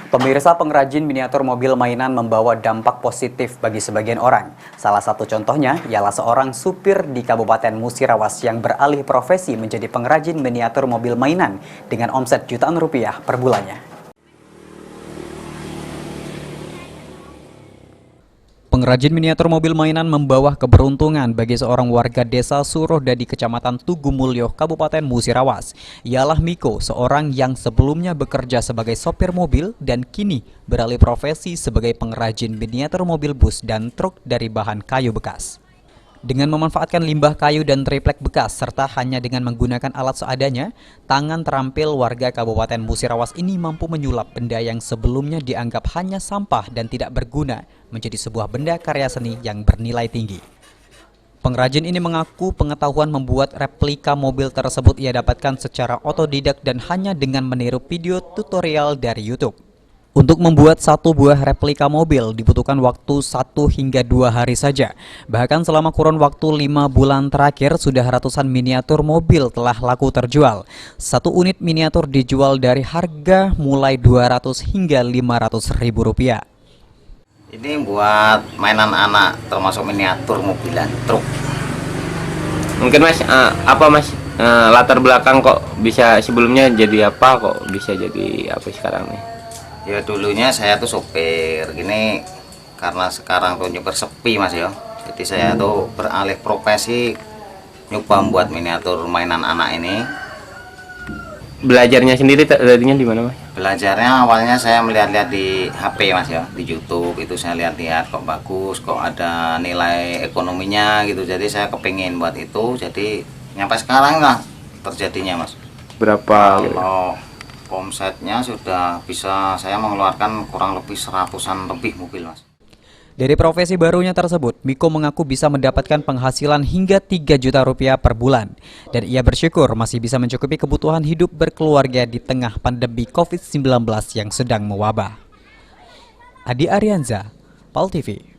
Pemirsa, pengrajin miniatur mobil mainan membawa dampak positif bagi sebagian orang. Salah satu contohnya ialah seorang supir di Kabupaten Musirawas yang beralih profesi menjadi pengrajin miniatur mobil mainan dengan omset jutaan rupiah per bulannya. Pengrajin miniatur mobil mainan membawa keberuntungan bagi seorang warga desa Suroda di Kecamatan Tugumulyo, Kabupaten Musirawas. Ialah Miko, seorang yang sebelumnya bekerja sebagai sopir mobil dan kini beralih profesi sebagai pengrajin miniatur mobil bus dan truk dari bahan kayu bekas. Dengan memanfaatkan limbah kayu dan triplek bekas serta hanya dengan menggunakan alat seadanya, tangan terampil warga Kabupaten Musirawas ini mampu menyulap benda yang sebelumnya dianggap hanya sampah dan tidak berguna menjadi sebuah benda karya seni yang bernilai tinggi. Pengrajin ini mengaku pengetahuan membuat replika mobil tersebut ia dapatkan secara otodidak dan hanya dengan meniru video tutorial dari YouTube. Untuk membuat satu buah replika mobil dibutuhkan waktu 1 hingga 2 hari saja. Bahkan selama kurun waktu 5 bulan terakhir sudah ratusan miniatur mobil telah laku terjual. Satu unit miniatur dijual dari harga mulai 200 hingga 500 ribu rupiah. Ini buat mainan anak termasuk miniatur mobilan truk. Mungkin Mas, latar belakang kok bisa sebelumnya jadi apa, kok bisa jadi apa sekarang nih? Ya dulunya saya tuh sopir gini, karena sekarang tuh nyuper sepi Mas ya. Jadi saya tuh beralih profesi nyoba membuat miniatur mainan anak ini. Belajarnya sendiri tadinya di mana Mas? Belajarnya awalnya saya melihat-lihat di HP Mas ya, di YouTube itu saya lihat-lihat kok bagus, kok ada nilai ekonominya gitu. Jadi saya kepingin buat itu, jadi nyampe sekarang lah terjadinya Mas. Berapa? Kalau omsetnya sudah bisa saya mengeluarkan kurang lebih 100-an lebih mobil Mas. Dari profesi barunya tersebut, Miko mengaku bisa mendapatkan penghasilan hingga 3 juta rupiah per bulan. Dan ia bersyukur masih bisa mencukupi kebutuhan hidup berkeluarga di tengah pandemi COVID-19 yang sedang mewabah. Adi Arianza, PAL TV.